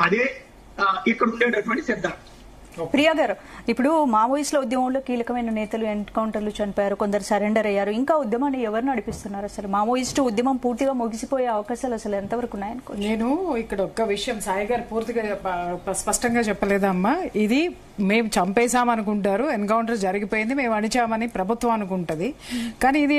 అదే ఇక్కడ ఉండేటటువంటి సిద్ధాంతం. ప్రియా గారు, ఇప్పుడు మావోయిస్టుల ఉద్యమంలో కీలకమైన నేతలు ఎన్కౌంటర్లు చనిపోయారు, కొందరు సరెండర్ అయ్యారు. ఇంకా ఉద్యమాన్ని ఎవరు నడిపిస్తున్నారు? అసలు మావోయిస్టు ఉద్యమం పూర్తిగా ముగిసిపోయే అవకాశాలు అసలు ఎంతవరకు ఉన్నాయనుకో? నేను ఇక్కడ ఒక్క విషయం సాయి గారు పూర్తిగా స్పష్టంగా చెప్పలేదమ్మా. ఇది మేము చంపేశామనుకుంటారు, ఎన్కౌంటర్ జరిగిపోయింది, మేము అణిచామని ప్రభుత్వం అనుకుంటది. కానీ ఇది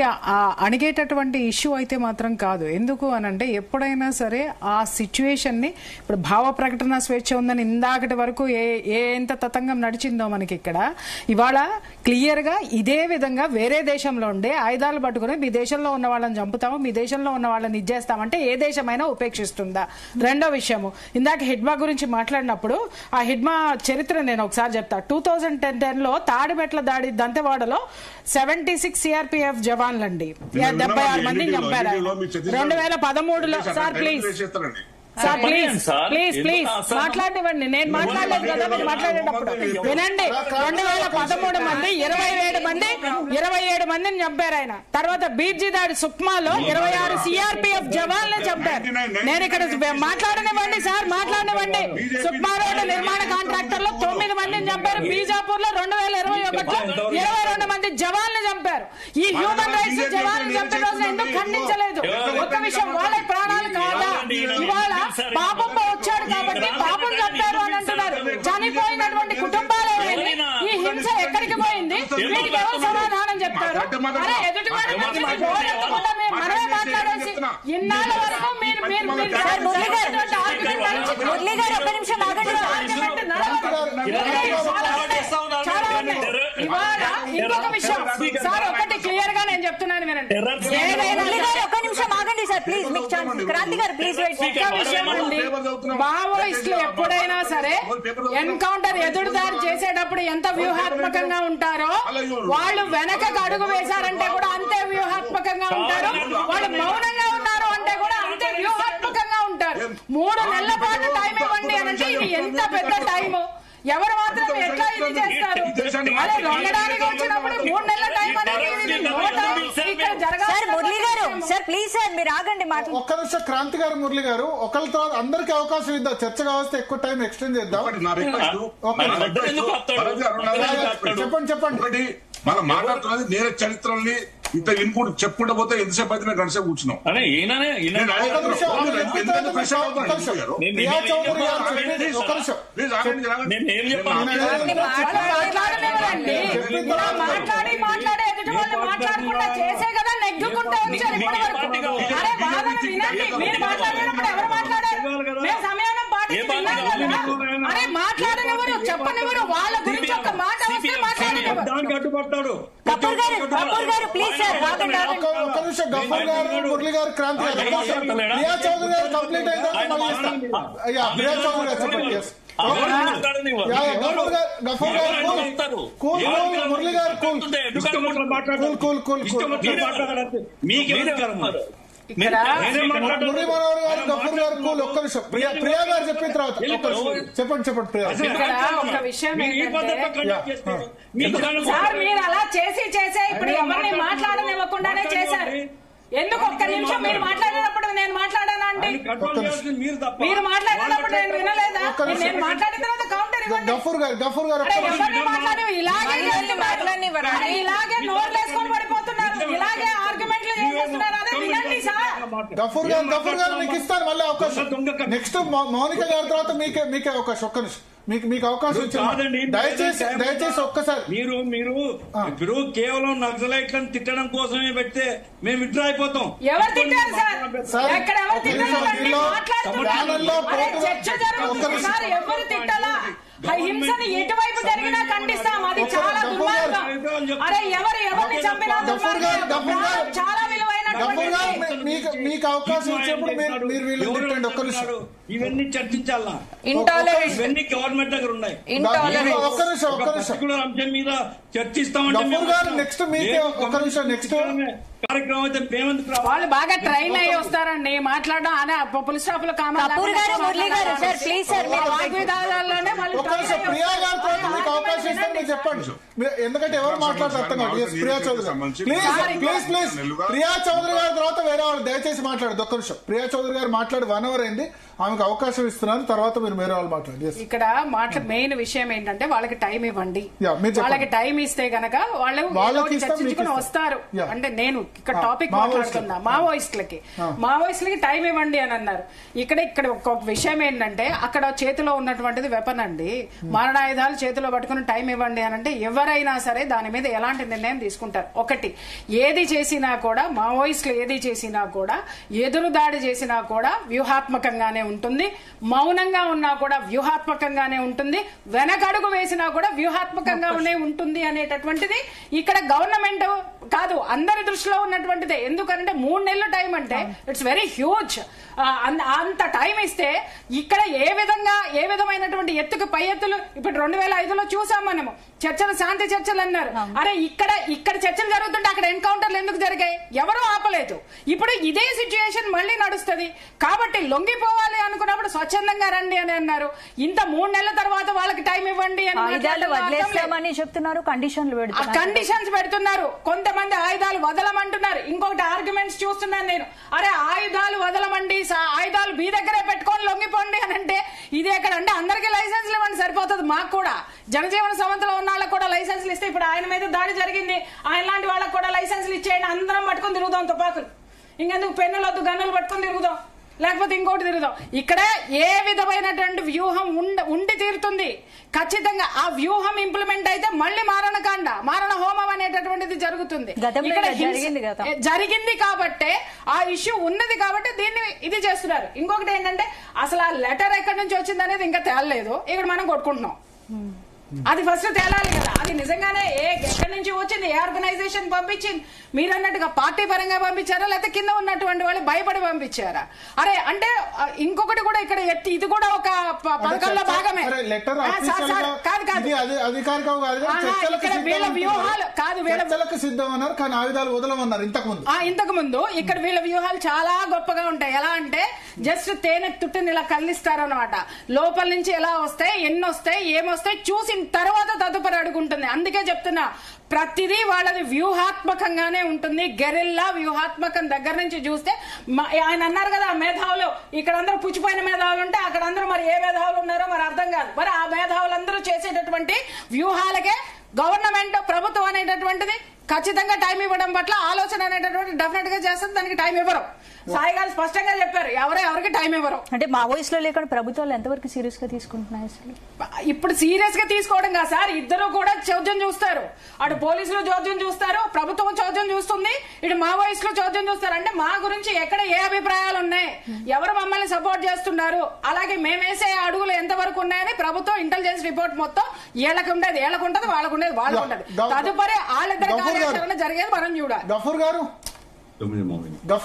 అణిగేటటువంటి ఇష్యూ అయితే మాత్రం కాదు. ఎందుకు అనంటే ఎప్పుడైనా సరే ఆ సిచ్యువేషన్ ని, ఇప్పుడు భావ ప్రకటన స్వేచ్ఛ ఉందని ఇందాకటి వరకు ఎంత తతంగం నడిచిందో మనకి ఇక్కడ, ఇవాళ క్లియర్ గా ఇదే విధంగా వేరే దేశంలో ఉండే ఆయుధాలు పట్టుకుని మీ దేశంలో ఉన్న వాళ్ళని చంపుతాము, మీ దేశంలో ఉన్న వాళ్ళని ఇచ్చేస్తామంటే ఏ దేశమైనా ఉపేక్షిస్తుందా? రెండో విషయము, ఇందాక హిడ్మా గురించి మాట్లాడినప్పుడు ఆ హిడ్మా చరిత్ర నేను ఒకసారి చెప్తా. 2010 లో తాడిమెట్ల దాడి దంతెవాడలో 76 సిఆర్పిఎఫ్ జవాన్లండి 76 మందిని చంపారు. 2013లో సార్ ప్లీజ్ సార్ ప్లీజ్ మాట్లాడివ్వండి. నేను మాట్లాడలేదు కదా మీరు మాట్లాడేటప్పుడు. వినండి, 2013 మంది 27 మందిని చంపారు ఆయన. తర్వాత బీర్జీ దాడి సుక్మాలో 26 సిఆర్పిఎఫ్ జవాన్లు చంపారు. నేను ఇక్కడ మాట్లాడనివ్వండి సార్, మాట్లాడనివ్వండి. సుక్మా రోడ్డు నిర్మాణ కాంట్రాక్టర్ లో 9 మందిని చంపారు. బీజాపూర్ లో 2021లో 22 మంది జవాన్లు చంపారు. ఈ హ్యూమన్ రైట్స్ జవాన్లు చంపిన రోజున ఎందుకు ఖండించలేదు? ఒక్క విషయం, వాళ్ళ ప్రాణాలు కాదా? ఇవాళ పాపమ్మ వచ్చాడు కాబట్టి పాపం చంపారు అని అంటున్నారు. చనిపోయినటువంటి కుటుంబాలు ఈ హింస ఎక్కడికి పోయింది? వీటికి ఎవరు సమాధానం చెప్తారు? అరే ఎదుటివాడి మనమే మాట్లాడాల్సి ఇన్నాళ్ళ వరకు మురళీ గారు ఒక్క నిమిషం ఆగండి. ఇంకొక విషయం సార్, ఒకటి క్లియర్ గా నేను చెప్తున్నాను వినండి. ఒక్క నిమిషం ఆగండి సార్ ప్లీజ్. క్రాంతి గారు ప్లీజ్. మావోయిస్టులు ఎప్పుడైనా సరే ఎన్కౌంటర్ ఎదురుదారి చేసేటప్పుడు ఎంత వ్యూహాత్మకంగా ఉంటారో, వాళ్ళు వెనకకు అడుగు వేశారంటే కూడా అంతే వ్యూహాత్మకంగా ఉంటారు. వాళ్ళు మౌనంగా ఉన్నారు అంటే కూడా అంతే వ్యూహాత్మకంగా ఉంటారు. 3 నెలల పాటు టైం ఇవ్వండి అనంటే ఇది ఎంత పెద్ద టైము. ఎవరు మాత్రం ఎట్లా ఇది చేస్తారు? అదే లొంగడానికి వచ్చినప్పుడు 3 నెలల టైం అనేది సార్. మురళి గారు సార్ ప్లీజ్ సార్ మీరు ఆగండి. ఒక్క నిమిషం క్రాంతి గారు, మురళి గారు ఒకళ్ళ తర్వాత అందరికి అవకాశం ఇద్దాం. చర్చ కావస్తే ఎక్కువ టైం ఎక్స్టెండ్ చేద్దాం. చెప్పండి. మనం మాట్లాడుతున్నది నేర చరిత్రల్ని ఇంత ఇన్పుట్ చెప్పుకుంటూ పోతే ఎంతసేపు అయితే మేము గంటసేపు కూర్చున్నాం. మాట్లాడకుండా చేసే కదా నెగ్గుకుంటూ వచ్చారు ఇప్పటి వరకు. అరే బాధను వినండి, మీరు మాట్లాడినప్పుడు ఎవరు మాట్లాడారు? మేము సమయాన్ని పాటిస్తున్నాం కదా. అరే మాట్లాడనివ్వరు, చెప్పనివ్వరు. వాళ్ళ గురించి ఒక మాట వస్తే మాట్లాడనివ్వరు. దానికి అడ్డుపడతాడు. కపూర్ గారు ప్లీజ్ సార్ ఆగండి. ఒక్క నిమిషం. గఫూర్ గారు, మురళి గారు, క్రాంతి గారు, ప్రియా చౌదరి గారు కంప్లీట్ అయిన తర్వాత మళ్ళీ ఇస్తాం. ప్రియా చౌదరి గారు చెప్పండి. గఫూర్ గారు కూల్, మురళి గారు కూల్. మురళీ మనోహర్ గారు, గఫూర్ గారు కూల్. ఒక్క నిమిషం. ప్రియా గారు చెప్పిన తర్వాత చెప్పండి ప్రియా. ఒక విషయం సార్, మీరు అలా చేసే ఇప్పుడు ఎవరిని మాట్లాడనివ్వకుండానే చేశారు. ఎందుకు? ఒక్క నిమిషం. మీరు మాట్లాడినప్పుడు నేను మాట్లాడానా అండి? మీరు మాట్లాడినప్పుడు నేను వినలేదా? నేను మాట్లాడిన తర్వాత కౌంటర్ ఇవ్వండి. గఫూర్ గారు ఎవరిని మాట్లాడి ఇలాగే నోర్లు వేసుకొని పడిపోతున్నారు, ఇలాగే ఆర్గ్యుమెంట్లు చేసేస్తున్నారు. అదే వినండి సార్. గఫూర్ గారు మీకు ఇస్తాను మళ్ళీ అవకాశం. నెక్స్ట్ మౌనిక గారి తర్వాత మీకే అవకాశం. ఒక్క నిమిషం, మీకు అవకాశం ఇచ్చింది. దయచేసి ఒక్కసారి మీరు ఇప్పుడు కేవలం నక్సలైట్లను తిట్టడం కోసమే పెడితే మేము విత్డ్రా అయిపోతాం. ఎవరు తిట్టారు సార్? ఎక్కడ ఎవరు తిట్టారు? ఎవరు తిట్టాలా? హింసని ఎటువైపు జరిగినా ఖండిస్తాం. అది చాలా దుర్మార్గం. అరే ఎవరిని చంపినా చాలా విలువైన. మీకు అవకాశం ఇచ్చినప్పుడు మీరు వీళ్ళు తిట్టండి. ఒక్క నిమిషం. ఇవన్నీ చర్చించాలా? ఇవన్నీ గవర్నమెంట్ దగ్గర ఉన్నాయి. ఒక్క నిమిషం అంశం మీద చర్చిస్తామంటే నెక్స్ట్ మీకే ఒక్క నిమిషం. నెక్స్ట్ కార్యక్రమం అయితే వాళ్ళు బాగా ట్రైన్ అయ్యి వస్తారండి మాట్లాడడం. అనే పులిస్ స్టాప్ లో మురళి గారు సార్ ప్లీజ్ సార్ మీరు వాగ్విధానాల్లోనే వాళ్ళు ప్రియా గారితో మీకు అవకాశం అవకాశం ఇస్తారు మీరు చెప్పండి. ఎందుకంటే ఎవరు మాట్లాడితే అర్థం కాదు. ప్రియా చౌదరి ప్లీజ్ ప్రియా చౌదరి గారి తర్వాత వేరే వాళ్ళు దయచేసి మాట్లాడదు. ఒక్క నిమిషం. ప్రియా చౌదరి గారు మాట్లాడి 1 hour అయింది. ఆమెకు అవకాశం ఇస్తున్నాను, తర్వాత మీరు వేరే వాళ్ళు మాట్లాడండి. ఇక్కడ మెయిన్ విషయం ఏంటంటే వాళ్ళకి టైం ఇవ్వండి. వాళ్ళకి టైం ఇస్తే గనక వాళ్ళు చర్చించుకుని వస్తారు. అంటే నేను ఇక్కడ టాపిక్ మాట్లాడుతున్నా మావోయిస్టులకి టైం ఇవ్వండి అని అన్నారు. ఇక్కడ ఒక విషయం ఏంటంటే అక్కడ చేతిలో ఉన్నటువంటిది వెపన్ అండి. మారణాయుధాలు చేతిలో పట్టుకుని టైం ఇవ్వండి అని అంటే ఎవరైనా సరే దాని మీద ఎలాంటి నిర్ణయం తీసుకుంటారు. ఒకటి, ఏది చేసినా కూడా మావోయిస్టులు ఏది చేసినా కూడా ఎదురు దాడి చేసినా కూడా వ్యూహాత్మకంగానే ఉంటుంది. మౌనంగా ఉన్నా కూడా వ్యూహాత్మకంగానే ఉంటుంది. వెనకడుగు వేసినా కూడా వ్యూహాత్మకంగానే ఉంటుంది అనేటటువంటిది ఇక్కడ గవర్నమెంట్ కాదు అందరి దృష్టిలో ఉన్నటువంటిదే. ఎందుకంటే 3 నెలల టైం అంటే ఇట్స్ వెరీ హ్యూజ్. అంత టైం ఇస్తే ఇక్కడ ఏ విధమైనటువంటి ఎత్తుకు పై ఎత్తులు ఇప్పుడు 2005లో చూసాం మనము. చర్చలు శాంతి చర్చలు అన్నారు. అరే ఇక్కడ చర్చలు జరుగుతుంటే అక్కడ ఎన్కౌంటర్లు ఎందుకు జరిగాయి? ఎవరూ ఆపలేదు. ఇప్పుడు ఇదే సిచ్యుయేషన్ మళ్ళీ నడుస్తుంది. కాబట్టి లొంగిపోవాలి అనుకున్నప్పుడు స్వచ్ఛందంగా రండి అని అన్నారు. ఇంత 3 నెలల తర్వాత వాళ్ళకి టైం ఇవ్వండి అని చెప్తున్నారు. కండిషన్స్ పెడుతున్నారు. కొంతమంది ఆయుధాలు వదలమంటున్నారు. ఇంకొకటి ఆర్గ్యుమెంట్స్ చూస్తున్నాను నేను. అరే ఆయుధాలు వదలమండి, ఆయుధాలు మీ దగ్గరే పెట్టుకొని లొంగిపోండి అని అంటే ఇది ఎక్కడ అంటే అందరికీ లైసెన్స్లు ఇవ్వండి సరిపోతుంది. మాకు కూడా జనజీవన సమంతలో ఉన్న వాళ్ళకి కూడా లైసెన్స్లు ఇస్తే ఇప్పుడు ఆయన మీద దాడి జరిగింది, ఆయన లాంటి వాళ్ళకి కూడా లైసెన్స్లు ఇచ్చేయండి. అందరం పట్టుకొని తిరుగుదాం తుపాకులు. ఇంకెందుకు పెన్నులు వద్దు, గన్నులు పట్టుకొని తిరుగుదాం, లేకపోతే ఇంకోటి తిరుగుదాం. ఇక్కడ ఏ విధమైనటువంటి వ్యూహం ఉండి తీరుతుంది. ఖచ్చితంగా ఆ వ్యూహం ఇంప్లిమెంట్ అయితే మళ్ళీ మారణ హోమం అనేటటువంటిది జరుగుతుంది. జరిగింది కాబట్టే ఆ ఇష్యూ ఉన్నది కాబట్టి దీన్ని ఇది చేస్తున్నారు. ఇంకొకటి ఏంటంటే అసలు ఆ లెటర్ ఎక్కడి నుంచి వచ్చింది అనేది ఇంకా తేలలేదు. ఇక్కడ మనం కొట్టుకుంటున్నాం. అది ఫస్ట్ తేలాలి కదా. అది నిజంగానే ఎక్కడి నుంచి వచ్చింది, ఏ ఆర్గనైజేషన్ పంపించింది, మీరు అన్నట్టుగా పార్టీ పరంగా పంపించారా లేకపోతే కింద ఉన్నటువంటి వాళ్ళు భయపడి పంపించారా? అరే అంటే ఇంకొకటి కూడా ఇక్కడ ఇది కూడా ఒక పథకంలో భాగమే. వీళ్ళ వ్యూహాలు కాదు, సిద్ధమన్నారు కానీ ఆయుధాలు వదలమన్నారు ఇంతకు ముందు. ఇక్కడ వీళ్ళ వ్యూహాలు చాలా గొప్పగా ఉంటాయి. ఎలా అంటే జస్ట్ తేనె తుట్టిని ఇలా కల్లిస్తారనమాట. లోపల నుంచి ఎలా వస్తాయి, ఎన్ని వస్తాయి, ఏమొస్తాయి చూసిన తర్వాత తదుపరి అడుగుంటుంది. అందుకే చెప్తున్నా ప్రతిదీ వాళ్ళది వ్యూహాత్మకంగానే ఉంటుంది. గెరిల్లా వ్యూహాత్మకం దగ్గర నుంచి చూస్తే ఆయన అన్నారు కదా మేధావులు, ఇక్కడ అందరూ పుచ్చిపోయిన మేధావులు ఉంటే అక్కడ అందరూ మరి ఏ మేధావులు ఉన్నారో మరి అర్థం కాదు. మరి ఆ మేధావులందరూ చేసేటటువంటి వ్యూహాలకే గవర్నమెంట్ ప్రభుత్వం అనేటటువంటిది ఖచ్చితంగా టైం ఇవ్వడం పట్ల ఆలోచన అనేటటువంటి డెఫినెట్ గా చేస్తుంది. దానికి టైం ఇవ్వరు. సాయి గారు స్పష్టంగా చెప్పారు, ఎవరికి టైం ఇవ్వరు. అంటే మావోయిస్టులు లేకుండా ప్రభుత్వాలు ఎంతవరకు సీరియస్ గా తీసుకుంటున్నాయి? అసలు ఇప్పుడు సీరియస్ గా తీసుకోవడం కాదు సార్, ఇద్దరు కూడా చోద్యం చూస్తారు. అటు పోలీసులు చోద్యం చూస్తారు, ప్రభుత్వం చోద్యం చూస్తుంది, ఇటు మావోయిస్టులు చోద్యం చూస్తారు. అంటే మా గురించి ఎక్కడ ఏ అభిప్రాయాలు ఉన్నాయి, ఎవరు మమ్మల్ని సపోర్ట్ చేస్తున్నారు, అలాగే మేమేసే అడుగులు ఎంతవరకు ఉన్నాయని ప్రభుత్వం ఇంటెలిజెన్స్ రిపోర్ట్ మొత్తం ఏళ్ళకు ఉండేది ఏళ్ళకు ఉంటుంది, వాళ్ళకు ఉండేది వాళ్ళకు ఉంటుంది. తదుపరి వాళ్ళిద్దరి కార్యాచరణ జరిగేది మనం చూడాలి.